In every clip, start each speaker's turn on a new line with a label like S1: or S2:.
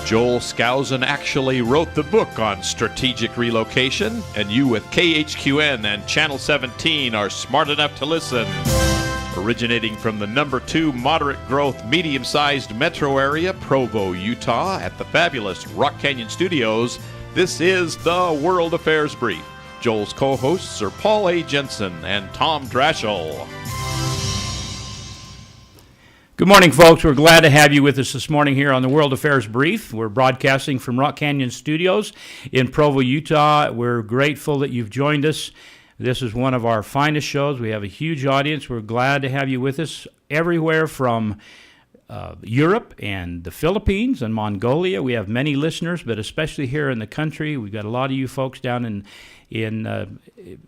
S1: Joel Skousen actually wrote the book on strategic relocation, and you with KHQN and Channel 17 are smart enough to listen. Originating from the number 2 moderate growth, medium-sized metro area, Provo, Utah, at the fabulous Rock Canyon Studios, this is the World Affairs Brief. Joel's co-hosts are Paul A. Jensen and Tom Drashall.
S2: Good morning, folks. We're glad to have you with us this morning here on the World Affairs Brief. We're broadcasting from Rock Canyon Studios in Provo, Utah. We're grateful that you've joined us. This is one of our finest shows. We have a huge audience. We're glad to have you with us everywhere from Europe and the Philippines and Mongolia. We have many listeners, but especially here in the country. We've got a lot of you folks down in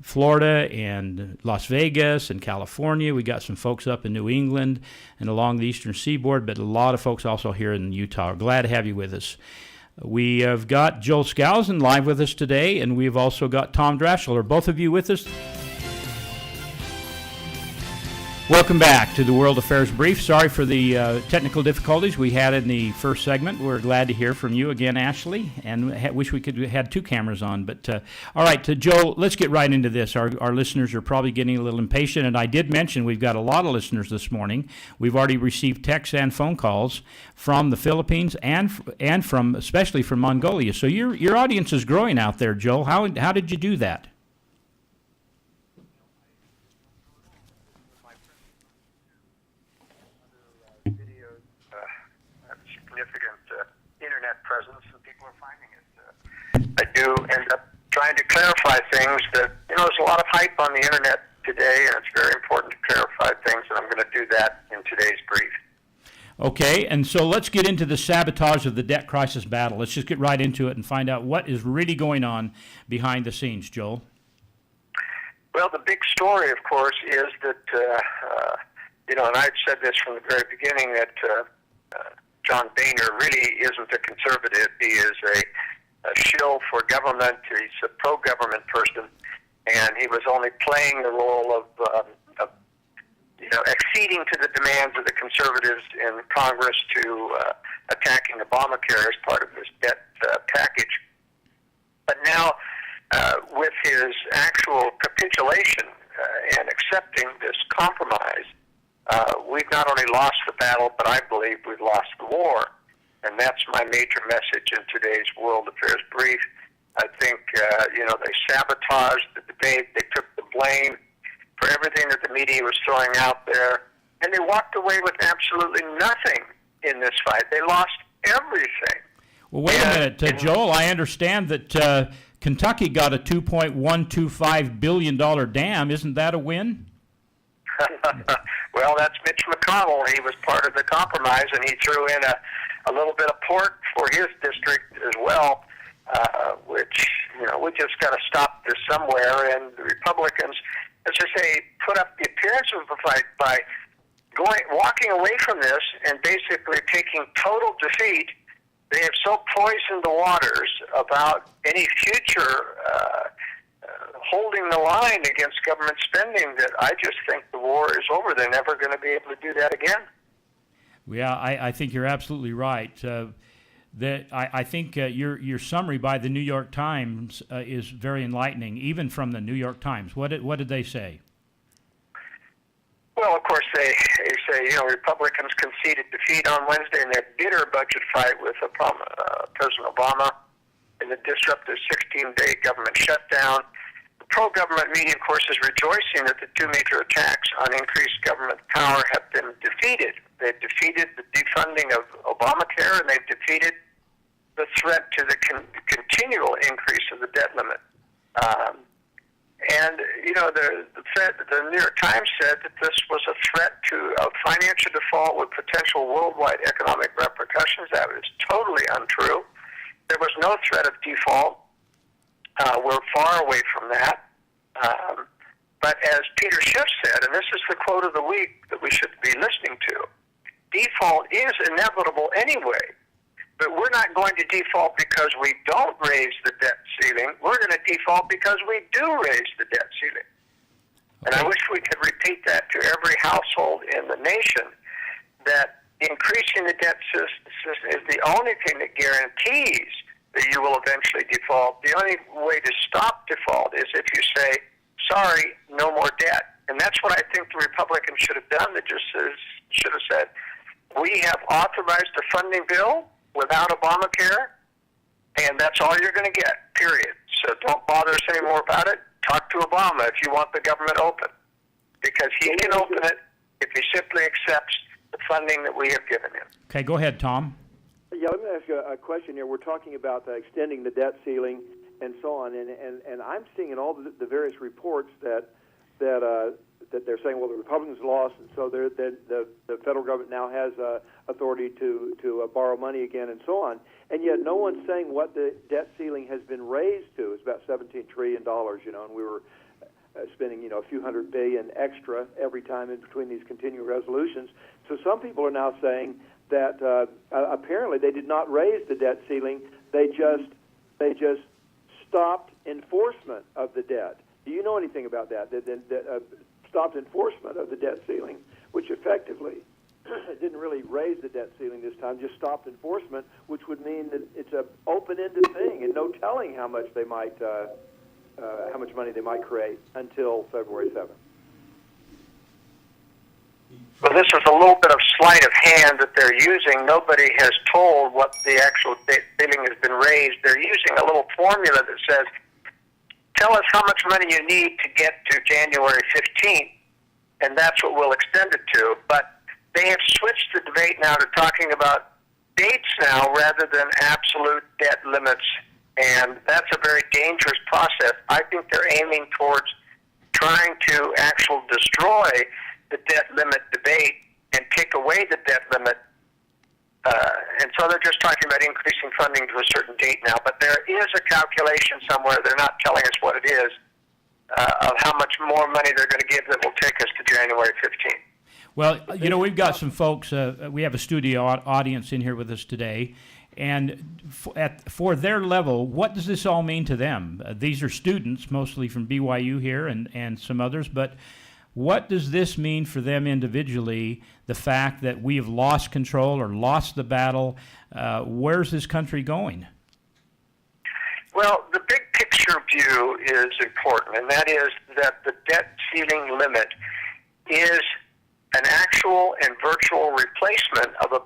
S2: Florida and Las Vegas and California. We got some folks up in New England and along the eastern seaboard, but a lot of folks also here in Utah. We're glad to have you with us. We have got Joel Skousen live with us today, and we've also got Tom Drashall. Are both of you with us? Welcome back to the World Affairs Brief. Sorry for the technical difficulties we had in the first segment. We're glad to hear from you again, Ashley, and wish we could have had 2 cameras on. But all right, Joe, let's get right into this. Our listeners are probably getting a little impatient, and I did mention we've got a lot of listeners this morning. We've already received texts and phone calls from the Philippines and from especially from Mongolia. So your audience is growing out there, Joe. How did you do that?
S3: Presence and people are finding it. I do end up trying to clarify things that, there's a lot of hype on the internet today, and it's very important to clarify things, and I'm going to do that in today's brief.
S2: Okay, and so let's get into the sabotage of the debt crisis battle. Let's just get right into it and find out what is really going on behind the scenes, Joel.
S3: Well, the big story, of course, is that, and I've said this from the very beginning, that John Boehner really isn't a conservative. He is a shill for government. He's a pro-government person, and he was only playing the role of acceding to the demands of the conservatives in Congress to attacking Obamacare as part of his debt package. But now, with his actual capitulation and accepting this compromise, we've not only lost the battle, but I believe we've lost the war. And that's my major message in today's World Affairs Brief. I think, they sabotaged the debate. They took the blame for everything that the media was throwing out there. And they walked away with absolutely nothing in this fight. They lost everything.
S2: Well, wait a minute, Joel. I understand that Kentucky got a $2.125 billion dam. Isn't that a win?
S3: Well, that's Mitch McConnell. He was part of the compromise, and he threw in a little bit of pork for his district as well, which, we just got to stop this somewhere. And the Republicans, as I say, put up the appearance of a fight by walking away from this and basically taking total defeat. They have so poisoned the waters about any future holding the line against government spending that I just think the war is over. They're never going to be able to do that again.
S2: Yeah, I think you're absolutely right. I think your summary by the New York Times is very enlightening, even from the New York Times. What did they say?
S3: Well, of course, they say, Republicans conceded defeat on Wednesday in their bitter budget fight with President Obama in the disruptive 16-day government shutdown. The pro-government media, of course, is rejoicing that the 2 major attacks on increased government power have been defeated. They've defeated the defunding of Obamacare, and they've defeated the threat to the continual increase of the debt limit. The New York Times said that this was a threat to a financial default with potential worldwide economic repercussions. That is totally untrue. There was no threat of default. We're far away from that. But as Peter Schiff said, and this is the quote of the week that we should be listening to, default is inevitable anyway. But we're not going to default because we don't raise the debt ceiling. We're going to default because we do raise the debt ceiling. And I wish we could repeat that to every household in the nation, that increasing the debt system is the only thing that guarantees that you will eventually default. The only way to stop default is if you say, sorry, no more debt. And that's what I think the Republicans should have done. They just should have said, we have authorized a funding bill without Obamacare, and that's all you're going to get, period. So don't bother us anymore about it. Talk to Obama if you want the government open, because he can open it if he simply accepts the funding that we have given him.
S2: Okay, go ahead, Tom.
S4: Yeah, let me ask you a question here. We're talking about extending the debt ceiling and so on, and I'm seeing in all the various reports that they're saying, well, the Republicans lost, and so the federal government now has authority to borrow money again and so on. And yet no one's saying what the debt ceiling has been raised to. It's about $17 trillion, and we were spending, a few $100 billion extra every time in between these continuing resolutions. So some people are now saying that apparently they did not raise the debt ceiling. They just stopped enforcement of the debt. Do you know anything about that? That stopped enforcement of the debt ceiling, which effectively didn't really raise the debt ceiling this time, just stopped enforcement, which would mean that it's an open-ended thing and no telling how much they might, how much money they might create until February 7th.
S3: Well, this is a little bit of sleight of hand that they're using. Nobody has told what the actual debt ceiling has been raised. They're using a little formula that says, tell us how much money you need to get to January 15th, and that's what we'll extend it to. But they have switched the debate now to talking about dates now rather than absolute debt limits, and that's a very dangerous process. I think they're aiming towards trying to actually destroy the debt limit debate and take away the debt limit. And so they're just talking about increasing funding to a certain date now. But there is a calculation somewhere, they're not telling us what it is, of how much more money they're going to give that will take us to January 15th.
S2: Well, we've got some folks, we have a studio audience in here with us today, and for their level, what does this all mean to them? These are students, mostly from BYU here and some others, but what does this mean for them individually, the fact that we have lost control or lost the battle? Where's this country going?
S3: Well, the big picture view is important, and that is that the debt ceiling limit is an actual and virtual replacement of a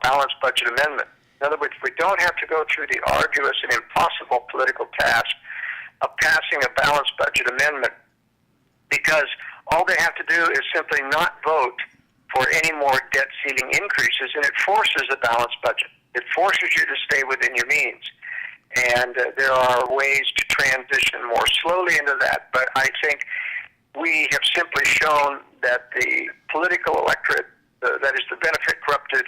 S3: balanced budget amendment. In other words, we don't have to go through the arduous and impossible political task of passing a balanced budget amendment, because all they have to do is simply not vote for any more debt ceiling increases, and it forces a balanced budget. It forces you to stay within your means. And there are ways to transition more slowly into that, but I think we have simply shown that the political electorate, that is the benefit-corrupted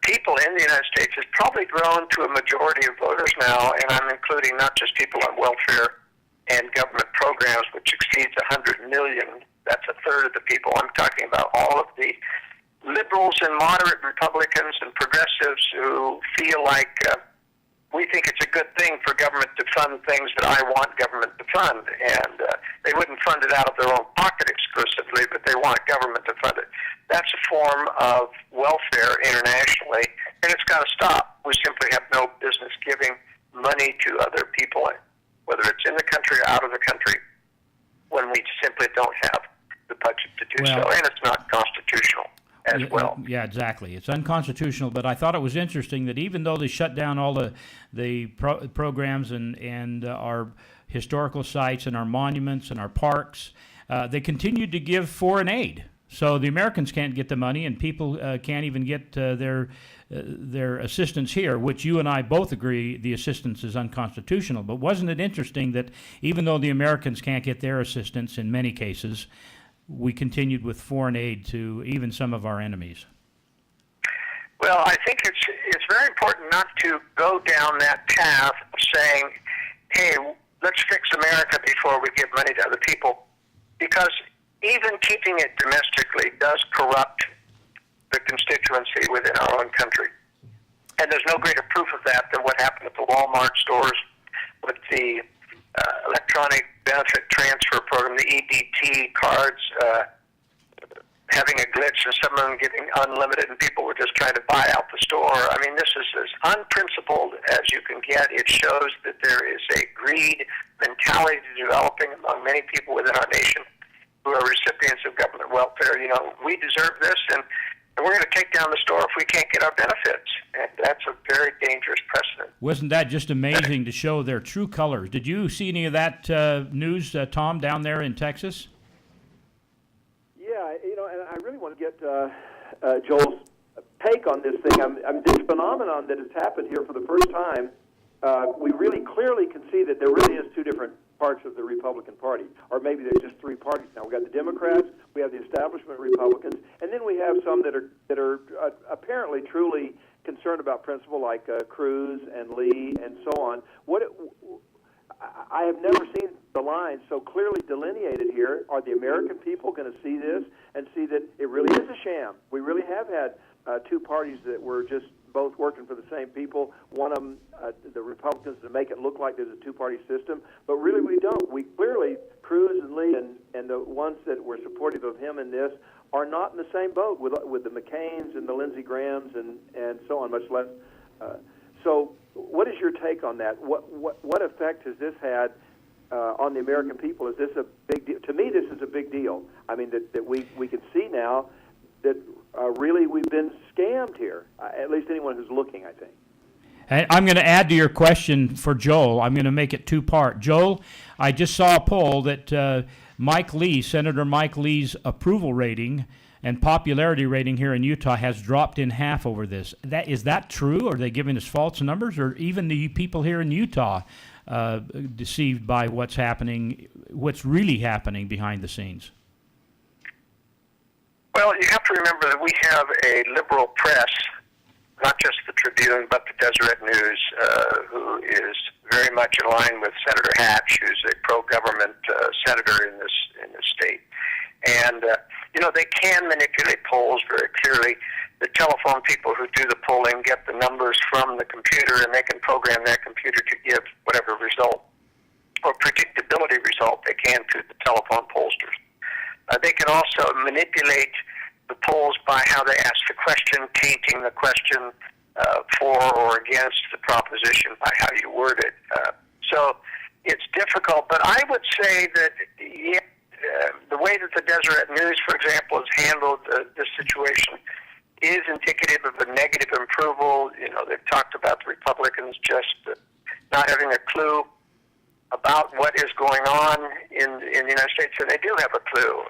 S3: people in the United States, has probably grown to a majority of voters now, and I'm including not just people on welfare and government programs, which exceeds 100 million. That's a third of the people. I'm talking about all of the liberals and moderate Republicans and progressives who feel like we think it's a good thing for government to fund things that I want government to fund. And they wouldn't fund it out of their own pocket exclusively, but they want government to fund it. That's a form of welfare internationally, and it's got to stop. We simply have no business giving money to other people, whether it's in the country or out of the country, when we simply don't have the budget to do so, and it's not constitutional as well.
S2: Yeah, exactly. It's unconstitutional, but I thought it was interesting that even though they shut down all the programs and our historical sites and our monuments and our parks, they continued to give foreign aid. So the Americans can't get the money, and people can't even get their assistance here, which you and I both agree the assistance is unconstitutional. But wasn't it interesting that even though the Americans can't get their assistance in many cases, we continued with foreign aid to even some of our enemies?
S3: Well, I think it's very important not to go down that path of saying, hey, let's fix America before we give money to other people, because even keeping it domestically does corrupt the constituency within our own country. And there's no greater proof of that than what happened at the Walmart stores with the electronic benefit transfer program, the EBT cards, having a glitch and some of them getting unlimited and people were just trying to buy out the store. I mean, this is as unprincipled as you can get. It shows that there is a greed mentality developing among many people within our nation who are recipients of government welfare. You know, we deserve this, and we're going to take down the store if we can't get our benefits. And that's a very dangerous precedent.
S2: Wasn't that just amazing to show their true colors? Did you see any of that news, Tom, down there in Texas?
S4: Yeah, you know, and I really want to get Joel's take on this thing. This phenomenon that has happened here for the first time, we really clearly can see that there really is two different parts of the Republican Party, or maybe there's just three parties now. We've got the Democrats, we have the establishment Republicans, and then we have some that are apparently truly concerned about principle, like Cruz and Lee and so on. I have never seen the lines so clearly delineated here. Are the American people going to see this and see that it really is a sham? We really have had two parties that were just both working for the same people. One of them, the Republicans, to make it look like there's a two-party system, but really we don't. We clearly, Cruz and Lee and the ones that were supportive of him in this are not in the same boat with the McCains and the Lindsey Grahams and so on, much less. So what is your take on that? What effect has this had on the American people? Is this a big deal? To me, this is a big deal. I mean, that we can see now that really we've been scammed here, at least anyone who's looking, I think.
S2: And I'm going to add to your question for Joel. I'm going to make it two-part. Joel, I just saw a poll that Senator Mike Lee's approval rating and popularity rating here in Utah has dropped in half over this. Is that true? Are they giving us false numbers? Or even the people here in Utah deceived by what's really happening behind the scenes?
S3: Well, you have to remember that we have a liberal press, not just the Tribune, but the Deseret News, who is very much in line with Senator Hatch, who's a pro-government senator in this state. And, you know, they can manipulate polls very clearly. The telephone people who do the polling get the numbers from the computer, and they can program that computer to give whatever result or predictability result they can to the telephone pollsters. They can also manipulate the polls by how they ask the question, tainting the question for or against the proposition by how you word it. So it's difficult, but I would say that the way that the Deseret News, for example, has handled this situation is indicative of a negative approval. You know, they've talked about the Republicans just not having a clue about what is going on in the United States, and they do have a clue.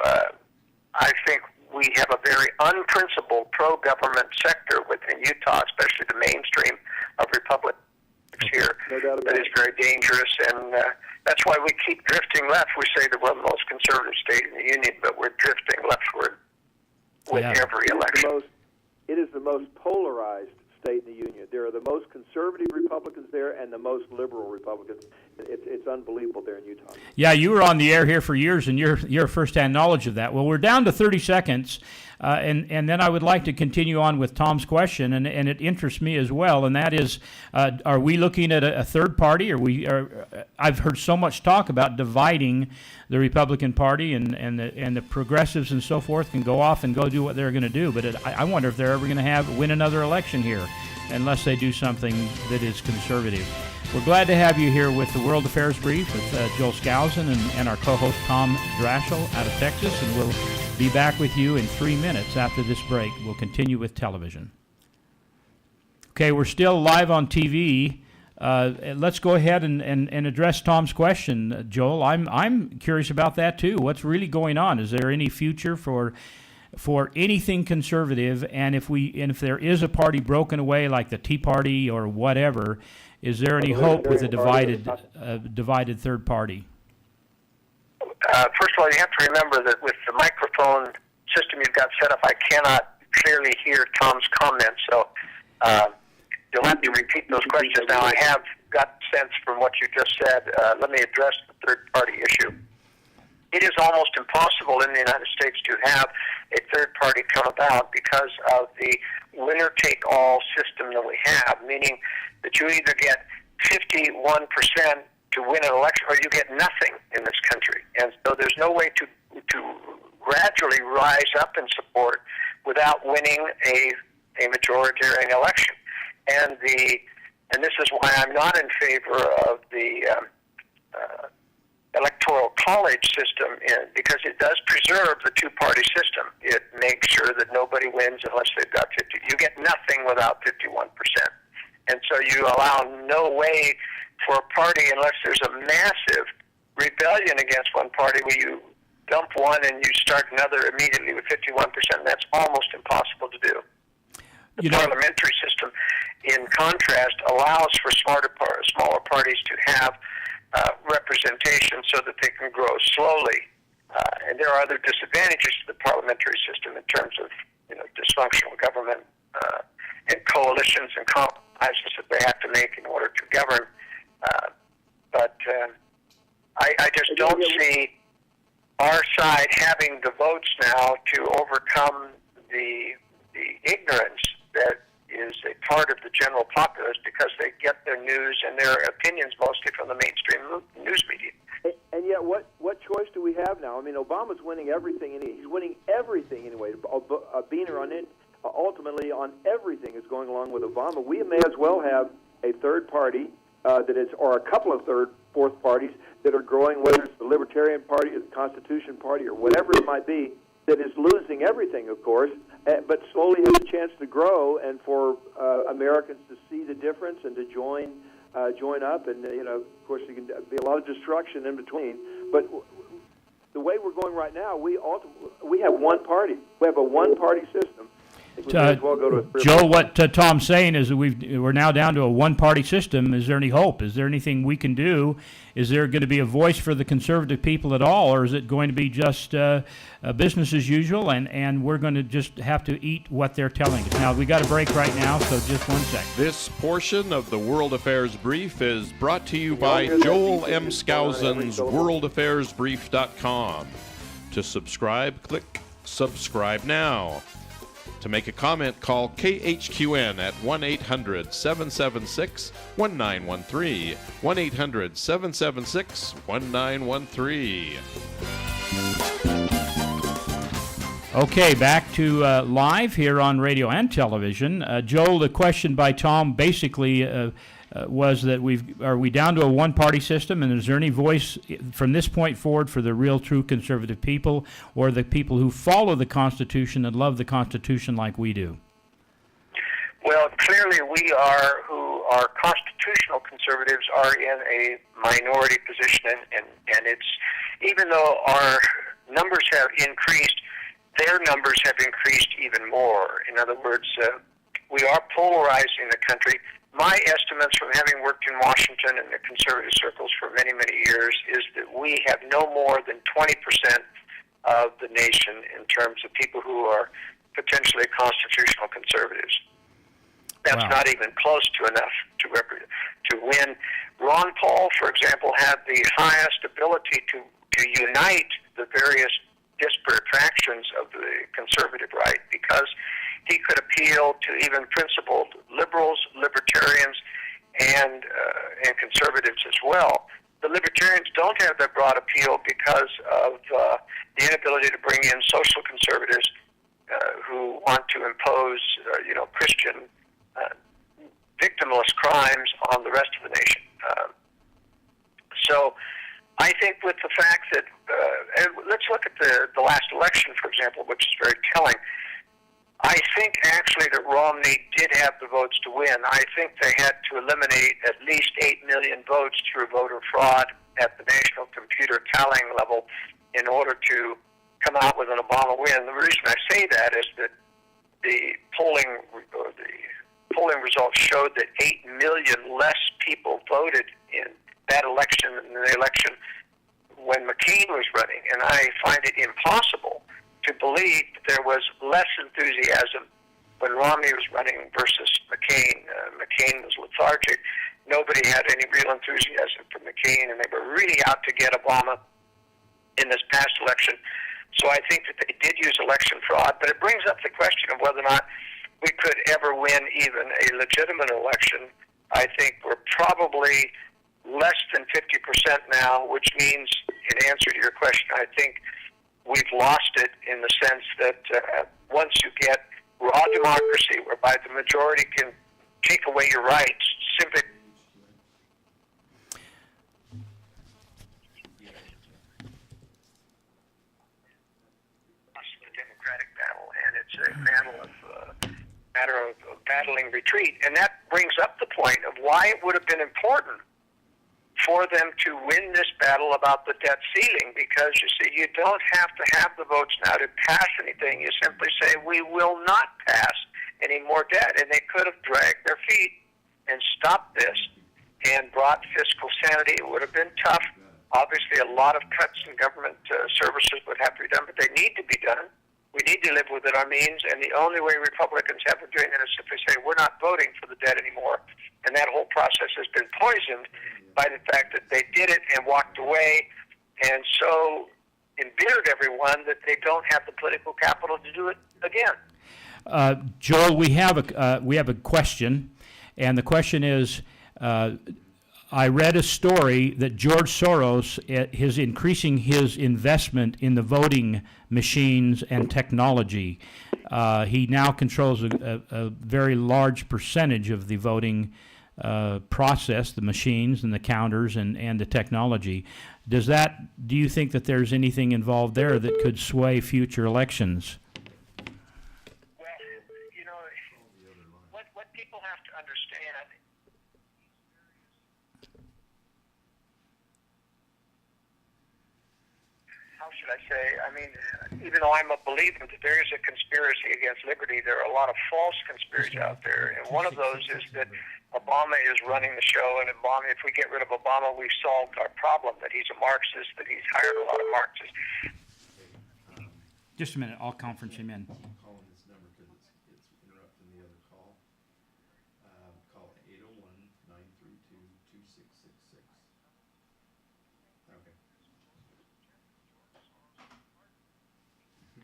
S3: I think we have a very unprincipled pro-government sector within Utah, especially the mainstream of Republicans here, that is very dangerous, and that's why we keep drifting left. We say that we're the most conservative state in the Union, but we're drifting leftward with every election.
S4: It is the most polarized state in the Union. There are the most conservative Republicans there and the most liberal Republicans. It's unbelievable there in Utah.
S2: Yeah, you were on the air here for years, and you're firsthand knowledge of that. Well, we're down to 30 seconds, and then I would like to continue on with Tom's question, and it interests me as well, and that is, are we looking at a third party? I've heard so much talk about dividing the Republican Party, and the progressives and so forth can go off and go do what they're going to do, but I wonder if they're ever going to win another election here, unless they do something that is conservative. We're glad to have you here with the World Affairs Brief with Joel Skousen and our co-host Tom Drashel out of Texas, and we'll be back with you in 3 minutes after this break. We'll continue with television. Okay, we're still live on TV. Let's go ahead and address Tom's question, Joel. I'm curious about that too. What's really going on? Is there any future for anything conservative? And if there is a party broken away like the Tea Party or whatever, is there any hope with a divided third party?
S3: First of all, you have to remember that with the microphone system you've got set up, I cannot clearly hear Tom's comments, so you'll have to repeat those questions. Now, I have got sense from what you just said. Let me address the third-party issue. It is almost impossible in the United States to have a third party come about because of the winner-take-all system that we have, meaning that you either get 51% to win an election or you get nothing in this country. And so there's no way to gradually rise up in support without winning a majoritarian election. And this is why I'm not in favor of the Electoral college system, because it does preserve the two-party system. It makes sure that nobody wins unless they've got 50. You get nothing without 51%. And so you allow no way for a party, unless there's a massive rebellion against one party where you dump one and you start another immediately with 51%. That's almost impossible to do. The parliamentary system, in contrast, allows for smaller parties to have representation so that they can grow slowly. And there are other disadvantages to the parliamentary system in terms of dysfunctional government and coalitions and compromises that they have to make in order to govern. But I just don't see our side having the votes now to overcome the ignorance that is a part of the general populace, because they get their news and their opinions mostly from the mainstream news media.
S4: And yet, what choice do we have now? I mean, Obama's winning everything, and he's winning everything anyway. Ultimately, on everything is going along with Obama. We may as well have a third party or a couple of fourth parties that are growing, whether it's the Libertarian Party or the Constitution Party or whatever it might be, that is losing everything, of course, but slowly has a chance to grow, and for Americans to see the difference and to join up. And of course, there can be a lot of destruction in between. But the way we're going right now, we have one party. We have a one-party system.
S2: Joe, what Tom's saying is that we're now down to a one-party system. Is there any hope? Is there anything we can do? Is there going to be a voice for the conservative people at all, or is it going to be just business as usual, and we're going to just have to eat what they're telling us? Now, we got a break right now, so just 1 sec.
S1: This portion of the World Affairs Brief is brought to you by Joel M. Skousen's worldaffairsbrief.com. To subscribe, click Subscribe Now. To make a comment, call KHQN at 1-800-776-1913, 1-800-776-1913.
S2: Okay, back to live here on radio and television. Joel, the question by Tom basically was that are we down to a one-party system, and is there any voice from this point forward for the real, true conservative people, or the people who follow the Constitution and love the Constitution like we do?
S3: Well, clearly we who are constitutional conservatives are in a minority position, and it's, even though our numbers have increased, their numbers have increased even more. In other words, we are polarizing the country. My estimates from having worked in Washington and the conservative circles for many, many years is that we have no more than 20% of the nation in terms of people who are potentially constitutional conservatives. That's not even close to enough to win. Ron Paul, for example, had the highest ability to unite the various disparate fractions of the conservative right, because he could appeal to even principled liberals, libertarians, and conservatives as well. The libertarians don't have that broad appeal because of the inability to bring in social conservatives who want to impose, Christian victimless crimes on the rest of the nation. So I think with the fact that, and let's look at the last election, for example, which is very telling. I think actually that Romney did have the votes to win. I think they had to eliminate at least 8 million votes through voter fraud at the national computer tallying level in order to come out with an Obama win. The reason I say that is that the polling results showed that 8 million less people voted in that election than the election when McCain was running. And I find it impossible to believe that there was less enthusiasm when Romney was running versus McCain. McCain was lethargic. Nobody had any real enthusiasm for McCain, and they were really out to get Obama in this past election. So I think that they did use election fraud, but it brings up the question of whether or not we could ever win even a legitimate election. I think we're probably less than 50% now, which means, in answer to your question, I think we've lost it in the sense that once you get raw democracy, whereby the majority can take away your rights simply the democratic battle, and it's a matter of battling retreat. And that brings up the point of why it would have been important for them to win this battle about the debt ceiling, because you see, you don't have to have the votes now to pass anything. You simply say, we will not pass any more debt. And they could have dragged their feet and stopped this and brought fiscal sanity. It would have been tough. Obviously, a lot of cuts in government services would have to be done, but they need to be done. We need to live within our means, and the only way Republicans have of doing that is simply say, we're not voting for the debt anymore. And that whole process has been poisoned by the fact that they did it and walked away, and so embittered everyone that they don't have the political capital to do it again.
S2: Joel, we have a question, and the question is, I read a story that George Soros is increasing his investment in the voting machines and technology. He now controls a very large percentage of the voting process, the machines and the counters and the technology. Do you think that there's anything involved there that could sway future elections?
S3: Well, you know, what people have to understand, how should I say, I mean, even though I'm a believer that there is a conspiracy against liberty, there are a lot of false conspiracies out there, and one of those is that Obama is running the show, and Obama, if we get rid of Obama, we've solved our problem, that he's a Marxist, that he's hired a lot of Marxists.
S2: Just a minute, I'll conference him in.
S5: Calling this number because it's interrupting the other call. Call 801-932-2666. Okay.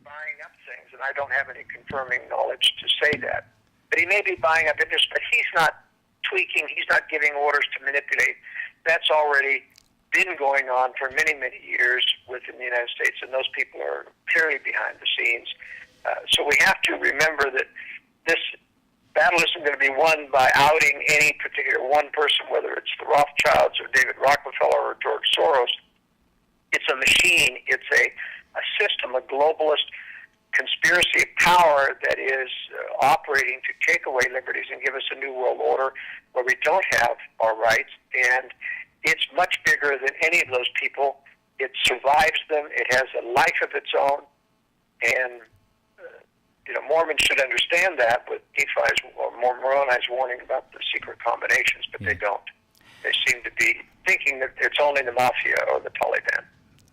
S3: Buying up things, and I don't have any confirming knowledge to say that. But he may be buying up interest, but he's not tweaking, he's not giving orders to manipulate. That's already been going on for many, many years within the United States, and those people are clearly behind the scenes. So we have to remember that this battle isn't going to be won by outing any particular one person, whether it's the Rothschilds or David Rockefeller or George Soros. It's a machine, it's a system, a globalist conspiracy of power that is operating to take away liberties and give us a new world order where we don't have our rights. And it's much bigger than any of those people. It survives them. It has a life of its own. And, Mormons should understand that with Nephi's or Moroni's warning about the secret combinations, but they don't. They seem to be thinking that it's only the mafia or the Taliban.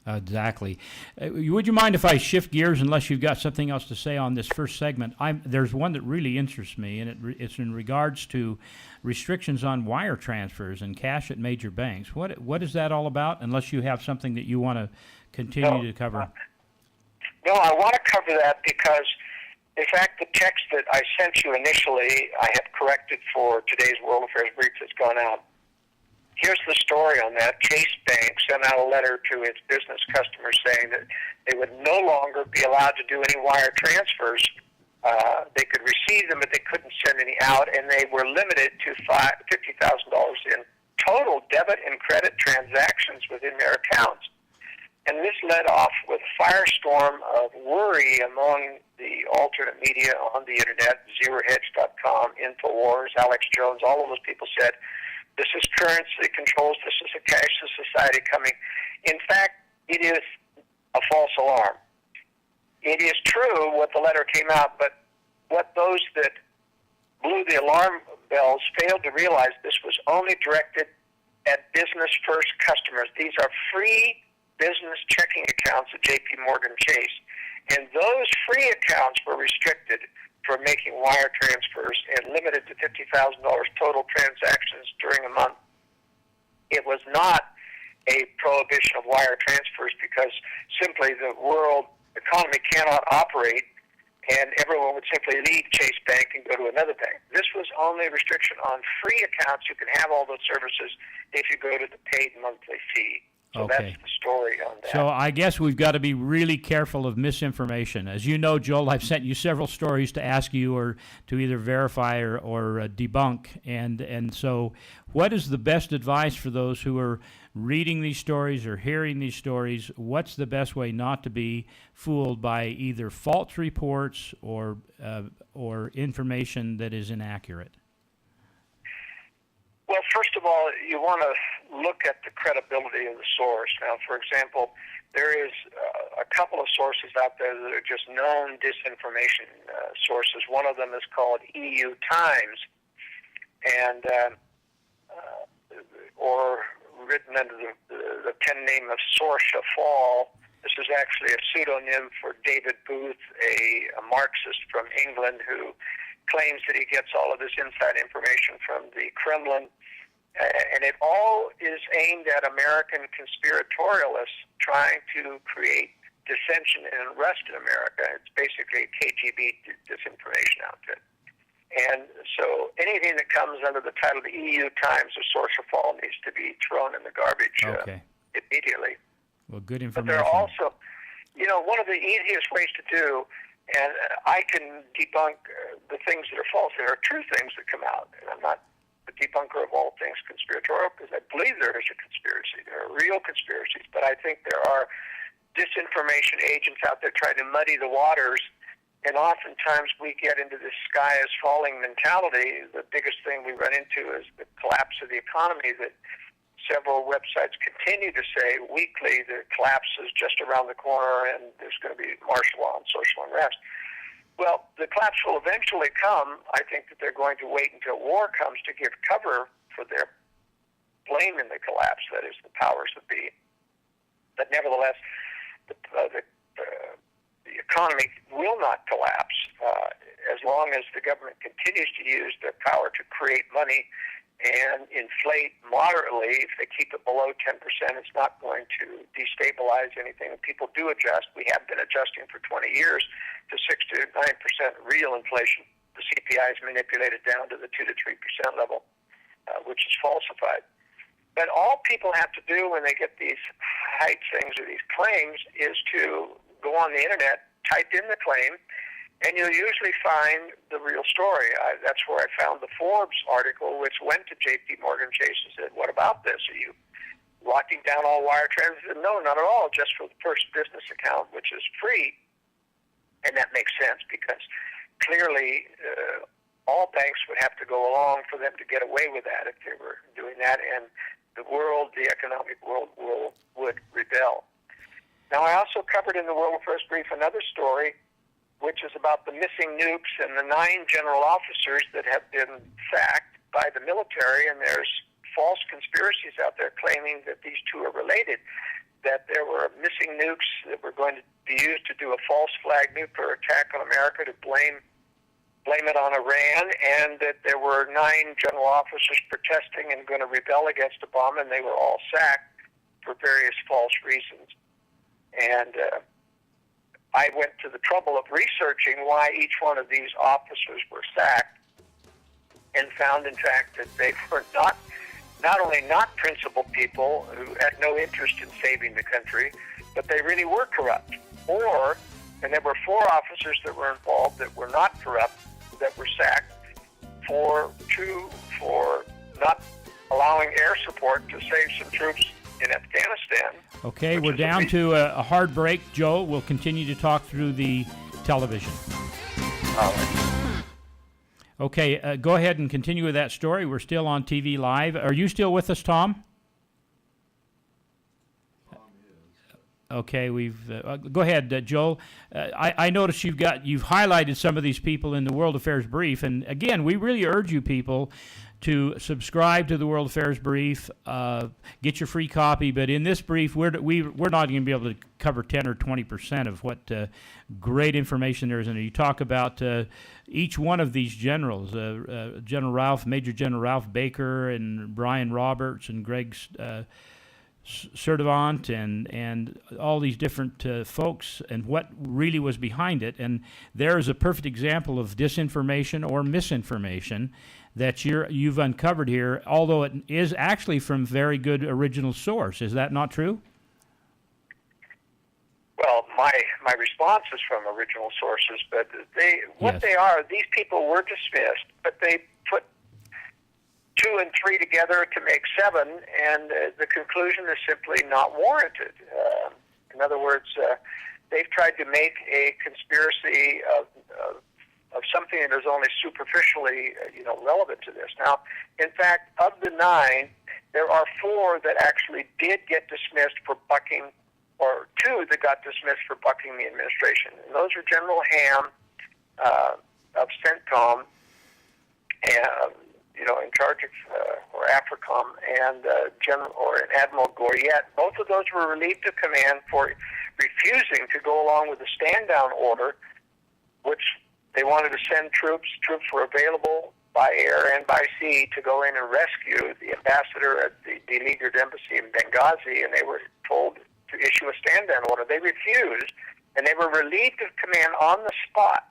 S2: Exactly. Would you mind if I shift gears, unless you've got something else to say on this first segment? There's one that really interests me, and it's in regards to restrictions on wire transfers and cash at major banks. What is that all about, unless you have something that you want to continue to cover?
S3: No, I want to cover that because, in fact, the text that I sent you initially, I have corrected for today's World Affairs Brief that's gone out. Here's the story on that. Chase Bank sent out a letter to its business customers saying that they would no longer be allowed to do any wire transfers. They could receive them, but they couldn't send any out, and they were limited to $50,000 in total debit and credit transactions within their accounts. And this led off with a firestorm of worry among the alternate media on the internet, ZeroHedge.com, InfoWars, Alex Jones, all of those people said, this is currency controls, this is a cashless society coming. In fact, it is a false alarm. It is true what the letter came out, but what those that blew the alarm bells failed to realize, this was only directed at business-first customers. These are free business checking accounts at J.P. Morgan Chase. And those free accounts were restricted for making wire transfers and limited to $50,000 total transactions during a month. It was not a prohibition of wire transfers because simply the world economy cannot operate and everyone would simply leave Chase Bank and go to another bank. This was only a restriction on free accounts. You can have all those services if you go to the paid monthly fee. So
S2: Okay.
S3: that's the story on that.
S2: So I guess we've got to be really careful of misinformation. As you know, Joel, I've sent you several stories to ask you or to either verify or debunk. And so what is the best advice for those who are reading these stories or hearing these stories? What's the best way not to be fooled by either false reports or information that is inaccurate?
S3: Well, first of all, you want to look at the credibility of the source. Now, for example, there is a couple of sources out there that are just known disinformation sources. One of them is called EU Times, and or written under the pen name of Sorcha Fall. This is actually a pseudonym for David Booth, a Marxist from England who claims that he gets all of this inside information from the Kremlin. And it all is aimed at American conspiratorialists trying to create dissension and unrest in America. It's basically a KGB disinformation outfit. And so anything that comes under the title of the EU Times or Sorcha Fall needs to be thrown in the garbage immediately.
S2: Well, good information.
S3: But there are also, one of the easiest ways to do, and I can debunk the things that are false. There are true things that come out, and I'm not the debunker of all things conspiratorial because I believe there is a conspiracy. There are real conspiracies, but I think there are disinformation agents out there trying to muddy the waters, and oftentimes we get into this sky is falling mentality. The biggest thing we run into is the collapse of the economy that several websites continue to say weekly the collapse is just around the corner and there's going to be martial law and social unrest. Well, the collapse will eventually come. I think that they're going to wait until war comes to give cover for their blame in the collapse, that is, the powers that be. But nevertheless, the economy will not collapse as long as the government continues to use their power to create money and inflate moderately. If they keep it below 10%, it's not going to destabilize anything. And people do adjust. We have been adjusting for 20 years to 6 to 9% real inflation. The CPI is manipulated down to the 2 to 3% level, which is falsified. But all people have to do when they get these hype things or these claims is to go on the internet, type in the claim, and you'll usually find the real story. That's where I found the Forbes article, which went to J.P. Morgan Chase and said, "What about this? Are you locking down all wire transfers?" No, not at all, just for the first business account, which is free. And that makes sense because clearly all banks would have to go along for them to get away with that if they were doing that, and the world, the economic world, would rebel. Now, I also covered in the World Affairs Brief another story, which is about the missing nukes and the 9 general officers that have been sacked by the military, and there's false conspiracies out there claiming that these two are related, that there were missing nukes that were going to be used to do a false flag nuclear attack on America to blame it on Iran, and that there were 9 general officers protesting and going to rebel against Obama, and they were all sacked for various false reasons. And I went to the trouble of researching why each one of these officers were sacked and found, in fact, that they were not only not principled people who had no interest in saving the country, but they really were corrupt. And there were 4 officers that were involved that were not corrupt, that were sacked for not allowing air support to save some troops in Afghanistan.
S2: Okay, we're down to a hard break, Joe. We'll continue to talk through the television. Okay, go ahead and continue with that story. We're still on TV Live. Are you still with us, Tom? Okay, go ahead, Joel. I noticed you've highlighted some of these people in the World Affairs Brief, and again, we really urge you people to subscribe to the World Affairs Brief, get your free copy. But in this brief, we're not going to be able to cover 10 or 20% of what great information there is in it. You talk about each one of these generals, Major General Ralph Baker and Brian Roberts and Greg Shutdown and all these different folks and what really was behind it. And there is a perfect example of disinformation or misinformation that you've uncovered here, although it is actually from very good original source. Is that not true?
S3: Well, my response is from original sources, but these people were dismissed, but they put 2 and 3 together to make 7, and the conclusion is simply not warranted. In other words, they've tried to make a conspiracy of something that is only superficially, relevant to this. Now, in fact, of the 9, there are 4 that actually did get dismissed for bucking, or 2 that got dismissed for bucking the administration. And those are General Ham of CENTCOM, and in charge of or AFRICOM, and Admiral Goyette. Both of those were relieved of command for refusing to go along with the stand-down order, which they wanted to send troops. Troops were available by air and by sea to go in and rescue the ambassador at the beleaguered embassy in Benghazi, and they were told to issue a stand-down order. They refused, and they were relieved of command on the spot.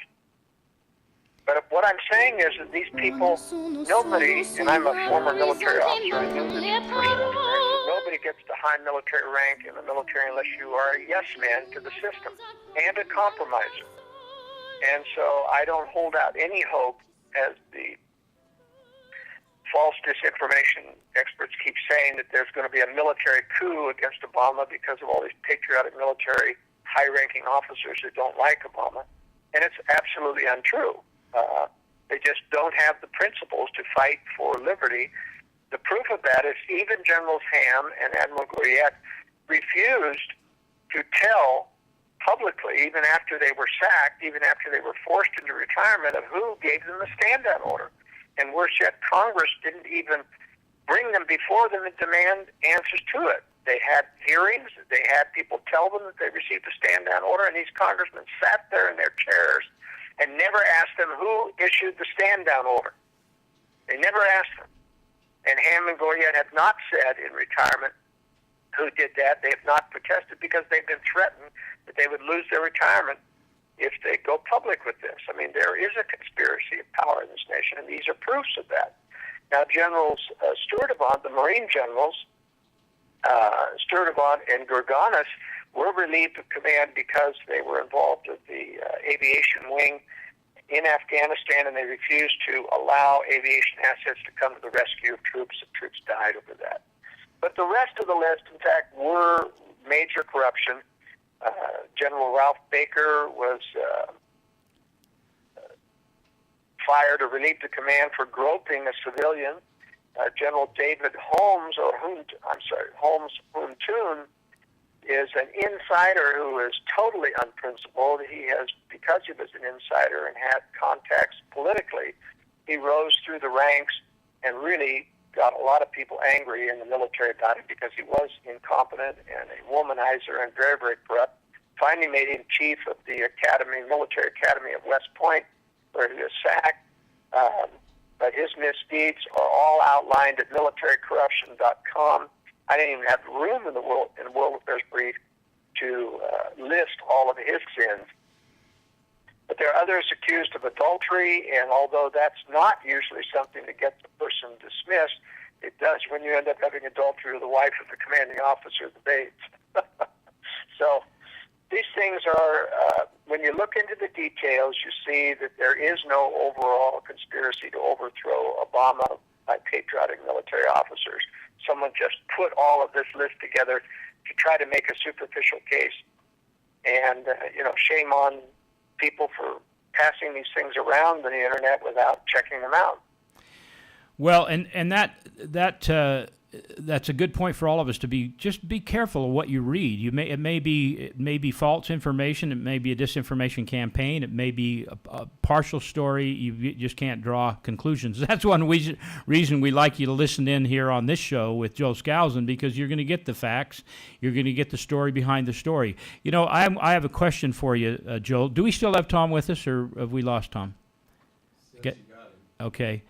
S3: But what I'm saying is that these people, nobody, and I'm a former military officer, I know this from personal experience, nobody gets to high military rank in the military unless you are a yes man to the system and a compromiser. And so I don't hold out any hope, as the false disinformation experts keep saying, that there's going to be a military coup against Obama because of all these patriotic military high-ranking officers who don't like Obama. And it's absolutely untrue. They just don't have the principles to fight for liberty. The proof of that is even Generals Ham and Admiral Goyette refused to tell publicly, even after they were sacked, even after they were forced into retirement, of who gave them the stand-down order. And worse yet, Congress didn't even bring them before them and demand answers to it. They had hearings. They had people tell them that they received a stand-down order, and these congressmen sat there in their chairs and never asked them who issued the stand-down order. They never asked them. And Ham and Goyette have not said in retirement who did that. They have not protested because they've been threatened that they would lose their retirement if they go public with this. I mean, there is a conspiracy of power in this nation, and these are proofs of that. Now, Generals Shutdown, the Marine generals, Shutdown and Gurganis, were relieved of command because they were involved with the aviation wing in Afghanistan, and they refused to allow aviation assets to come to the rescue of troops. The troops died over that. But the rest of the list, in fact, were major corruption. General Ralph Baker was fired or relieved of command for groping a civilian. General David Holmes Huntoon is an insider who is totally unprincipled. He has, because he was an insider and had contacts politically, he rose through the ranks and really got a lot of people angry in the military about it because he was incompetent and a womanizer and very, very corrupt. Finally made him chief of the military academy of West Point, where he was sacked. But his misdeeds are all outlined at militarycorruption.com. I didn't even have room in the World Affairs Brief to list all of his sins. But there are others accused of adultery, and although that's not usually something that gets a person dismissed, it does when you end up having adultery with the wife of the commanding officer of the base. So these things are, when you look into the details, you see that there is no overall conspiracy to overthrow Obama by patriotic military officers. Someone just put all of this list together to try to make a superficial case. And, shame on people for passing these things around on the internet without checking them out.
S2: Well, and that's a good point for all of us to be careful of what you read. It may be false information. It may be a disinformation campaign. It may be a partial story. You just can't draw conclusions. That's one reason we like you to listen in here on this show with Joe Skousen, because you're going to get the facts. You're going to get the story behind the story. I have a question for you, Joel. Do we still have Tom with us, or have we lost Tom?
S5: You got him.
S2: Okay.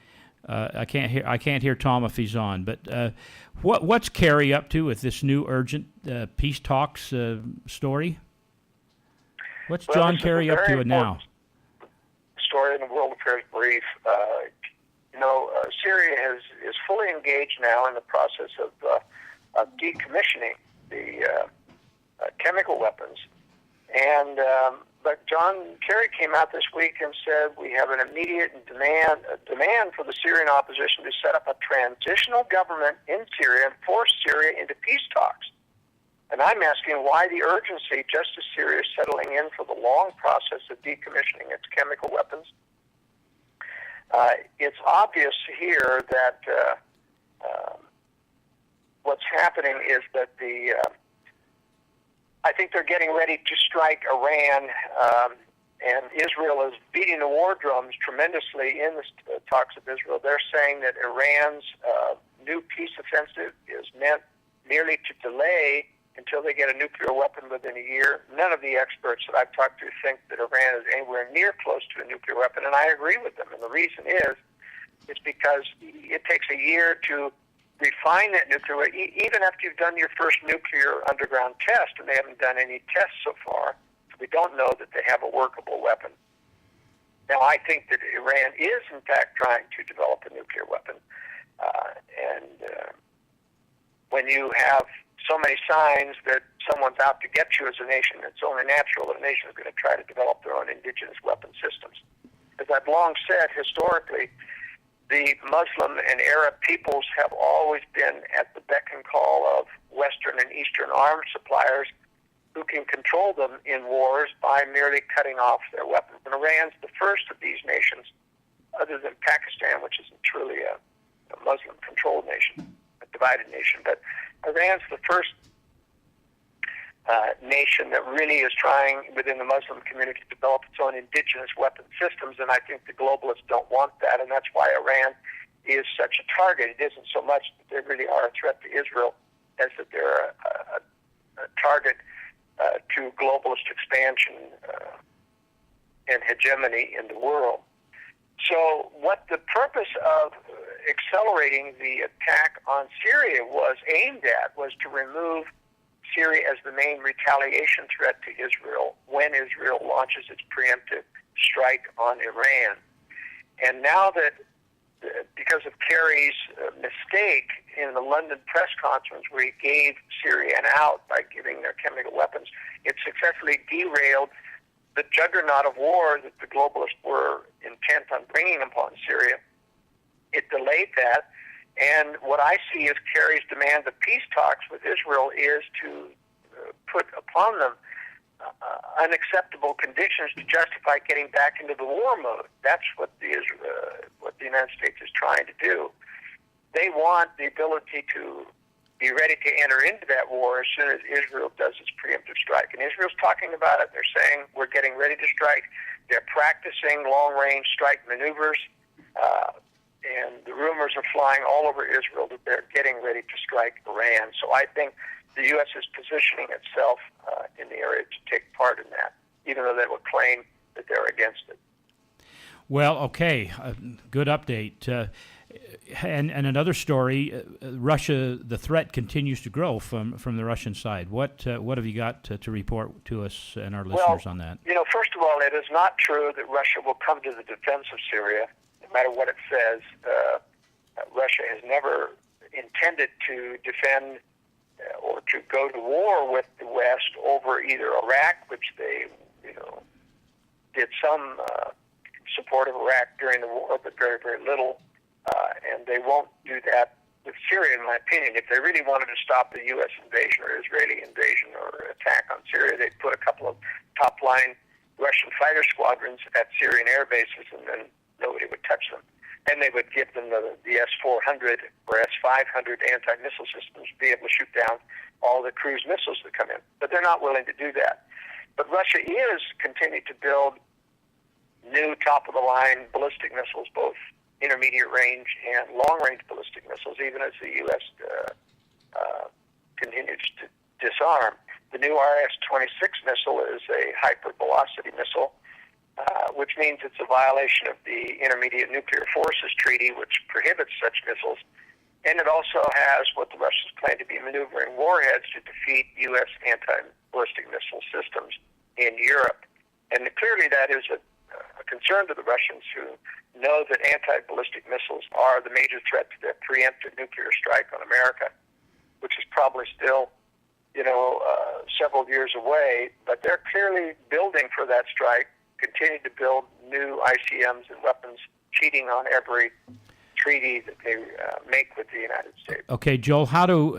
S2: I can't hear Tom if he's on. But what's Kerry up to with this new urgent peace talks story? What's John Kerry up to now?
S3: Story in the World Affairs Brief. Syria is fully engaged now in the process of decommissioning the chemical weapons, but John Kerry came out this week and said we have an immediate demand for the Syrian opposition to set up a transitional government in Syria and force Syria into peace talks. And I'm asking why the urgency just as Syria is settling in for the long process of decommissioning its chemical weapons. It's obvious here that what's happening is that I think they're getting ready to strike Iran, and Israel is beating the war drums tremendously in the talks of Israel. They're saying that Iran's new peace offensive is meant merely to delay until they get a nuclear weapon within a year. None of the experts that I've talked to think that Iran is anywhere near close to a nuclear weapon, and I agree with them. And the reason is because it takes a year to refine that nuclear weapon. Even after you've done your first nuclear underground test, and they haven't done any tests so far, we don't know that they have a workable weapon. Now, I think that Iran is, in fact, trying to develop a nuclear weapon. When you have so many signs that someone's out to get you as a nation, it's only natural that a nation is going to try to develop their own indigenous weapon systems. As I've long said, historically, the Muslim and Arab peoples have always been at the beck and call of Western and Eastern arms suppliers who can control them in wars by merely cutting off their weapons. And Iran's the first of these nations, other than Pakistan, which isn't truly a Muslim-controlled nation, a divided nation. But Iran's the first nation that really is trying within the Muslim community to develop its own indigenous weapon systems, and I think the globalists don't want that, and that's why Iran is such a target. It isn't so much that they really are a threat to Israel as that they're a target to globalist expansion and hegemony in the world. So what the purpose of accelerating the attack on Syria was aimed at was to remove Syria as the main retaliation threat to Israel when Israel launches its preemptive strike on Iran. And now that, because of Kerry's mistake in the London press conference where he gave Syria an out by giving their chemical weapons, it successfully derailed the juggernaut of war that the globalists were intent on bringing upon Syria. It delayed that. And what I see as Kerry's demand of peace talks with Israel is to put upon them unacceptable conditions to justify getting back into the war mode. That's what the United States is trying to do. They want the ability to be ready to enter into that war as soon as Israel does its preemptive strike. And Israel's talking about it. They're saying we're getting ready to strike. They're practicing long-range strike maneuvers. And the rumors are flying all over Israel that they're getting ready to strike Iran. So I think the U.S. is positioning itself in the area to take part in that, even though they would claim that they're against it.
S2: Well, okay, good update. And another story, Russia, the threat continues to grow from the Russian side. What have you got to report to us and our listeners on that?
S3: First of all, it is not true that Russia will come to the defense of Syria. No matter what it says, Russia has never intended to defend or to go to war with the West over either Iraq, which they, did some support of Iraq during the war, but very, very little, and they won't do that with Syria, in my opinion. If they really wanted to stop the U.S. invasion or Israeli invasion or attack on Syria, they'd put a couple of top-line Russian fighter squadrons at Syrian air bases, and then nobody would touch them. And they would give them the S-400 or S-500 anti-missile systems to be able to shoot down all the cruise missiles that come in. But they're not willing to do that. But Russia is continuing to build new top-of-the-line ballistic missiles, both intermediate range and long-range ballistic missiles, even as the U.S. Continues to disarm. The new RS-26 missile is a hypervelocity missile. which means it's a violation of the Intermediate Nuclear Forces Treaty, which prohibits such missiles. And it also has what the Russians claim to be maneuvering warheads to defeat U.S. anti-ballistic missile systems in Europe. And clearly that is a concern to the Russians, who know that anti-ballistic missiles are the major threat to their preemptive nuclear strike on America, which is probably still, several years away. But they're clearly building for that strike, continue to build new ICMs and weapons, cheating on every treaty that they make with the United States.
S2: Okay, Joel, how do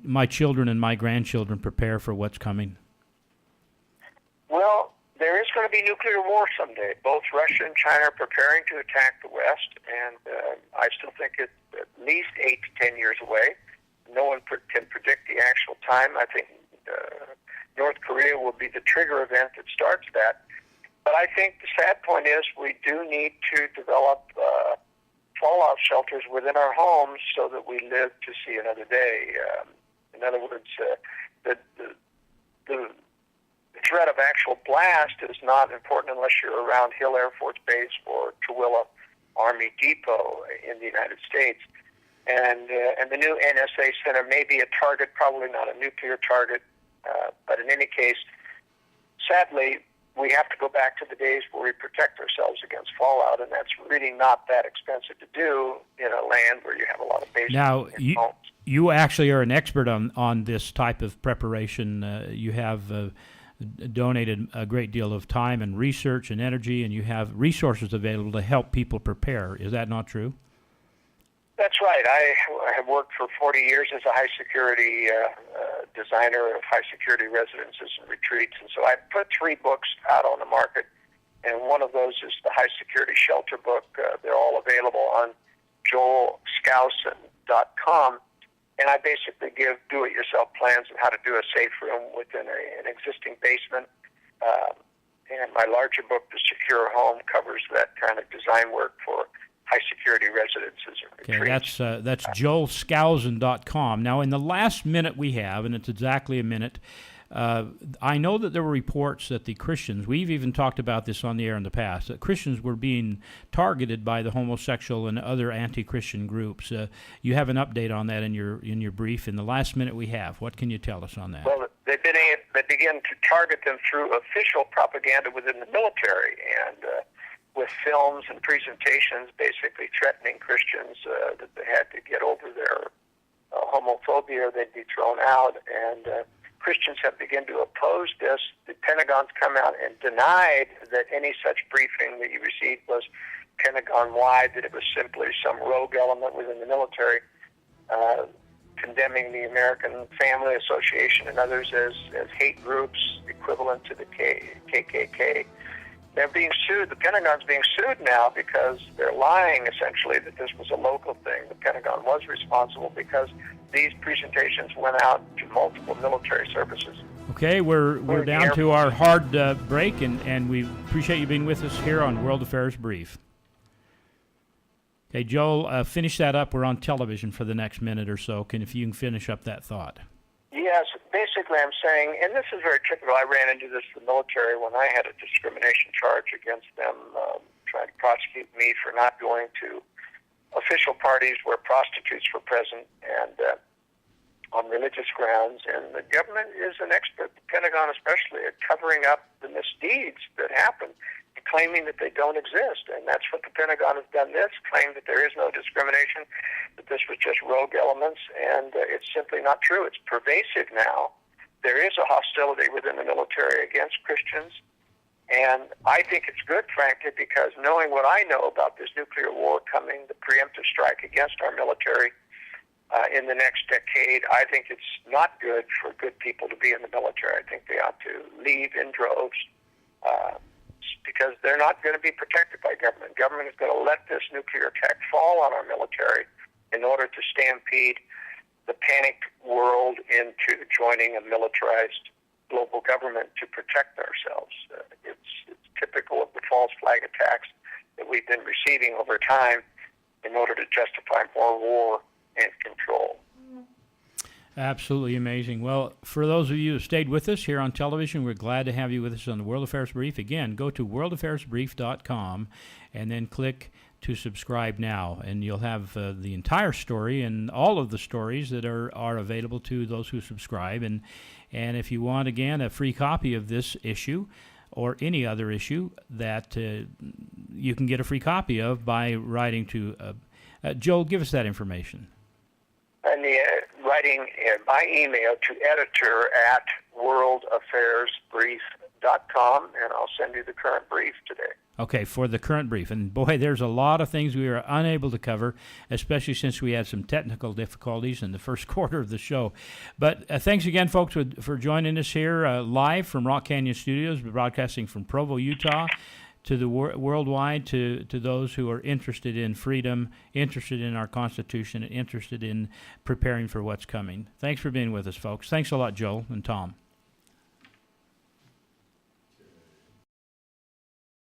S2: my children and my grandchildren prepare for what's coming?
S3: Well, there is going to be nuclear war someday. Both Russia and China are preparing to attack the West, and I still think it's at least 8 to 10 years away. No one can predict the actual time. I think North Korea will be the trigger event that starts that. But I think the sad point is we do need to develop fallout shelters within our homes so that we live to see another day. In other words, the threat of actual blast is not important unless you're around Hill Air Force Base or Tooele Army Depot in the United States. And the new NSA Center may be a target, probably not a nuclear target, but in any case, sadly, we have to go back to the days where we protect ourselves against fallout, and that's really not that expensive to do in a land where you have a lot of bases.
S2: Now, you actually are an expert on this type of preparation. You have donated a great deal of time and research and energy, and you have resources available to help people prepare. Is that not true?
S3: That's right. I have worked for 40 years as a high-security designer of high-security residences and retreats, and so I put 3 books out on the market, and one of those is the high-security shelter book. They're all available on Skousen.com, and I basically give do-it-yourself plans on how to do a safe room within an existing basement. And my larger book, The Secure Home, covers that kind of design work for high-security residences and retreats.
S2: Okay, that's joelskousen.com. Now, in the last minute we have, and it's exactly a minute, I know that there were reports that the Christians, we've even talked about this on the air in the past, that Christians were being targeted by the homosexual and other anti-Christian groups. You have an update on that in your brief. In the last minute we have, what can you tell us on that?
S3: Well, they begin to target them through official propaganda within the military, and with films and presentations basically threatening Christians that they had to get over their homophobia or they'd be thrown out. And Christians have begun to oppose this. The Pentagon's come out and denied that any such briefing that you received was Pentagon-wide, that it was simply some rogue element within the military, condemning the American Family Association and others as hate groups equivalent to the KKK. They're being sued. The Pentagon's being sued now because they're lying, essentially, that this was a local thing. The Pentagon was responsible because these presentations went out to multiple military services.
S2: Okay, we're down to our hard break, and we appreciate you being with us here on World Affairs Brief. Okay, Joel, finish that up. We're on television for the next minute or so. If you can finish up that thought.
S3: Yes, basically I'm saying, and this is very typical, I ran into this in the military when I had a discrimination charge against them, trying to prosecute me for not going to official parties where prostitutes were present and on religious grounds. And the government is an expert, the Pentagon especially, at covering up the misdeeds that happen, claiming that they don't exist. And that's what the Pentagon has done this, claim that there is no discrimination, that this was just rogue elements, and it's simply not true. It's pervasive now. There is a hostility within the military against Christians, and I think it's good, frankly, because knowing what I know about this nuclear war coming, the preemptive strike against our military in the next decade, I think it's not good for good people to be in the military. I think they ought to leave in droves, because they're not going to be protected by government. Government is going to let this nuclear attack fall on our military in order to stampede the panicked world into joining a militarized global government to protect ourselves. It's typical of the false flag attacks that we've been receiving over time in order to justify more war and control.
S2: Absolutely amazing. Well, for those of you who stayed with us here on television, we're glad to have you with us on the World Affairs Brief. Again, go to worldaffairsbrief.com and then click to subscribe now, and you'll have the entire story and all of the stories that are available to those who subscribe. And if you want, again, a free copy of this issue or any other issue that you can get a free copy of by writing to Joel, give us that information.
S3: And writing by email to editor@worldaffairsbrief.com, and I'll send you the current brief today.
S2: Okay, for the current brief. And boy, there's a lot of things we were unable to cover, especially since we had some technical difficulties in the first quarter of the show. But thanks again, folks, for joining us here live from Rock Canyon Studios, broadcasting from Provo, Utah, to the worldwide, to those who are interested in freedom, interested in our Constitution, and interested in preparing for what's coming. Thanks for being with us, folks. Thanks a lot, Joel and Tom.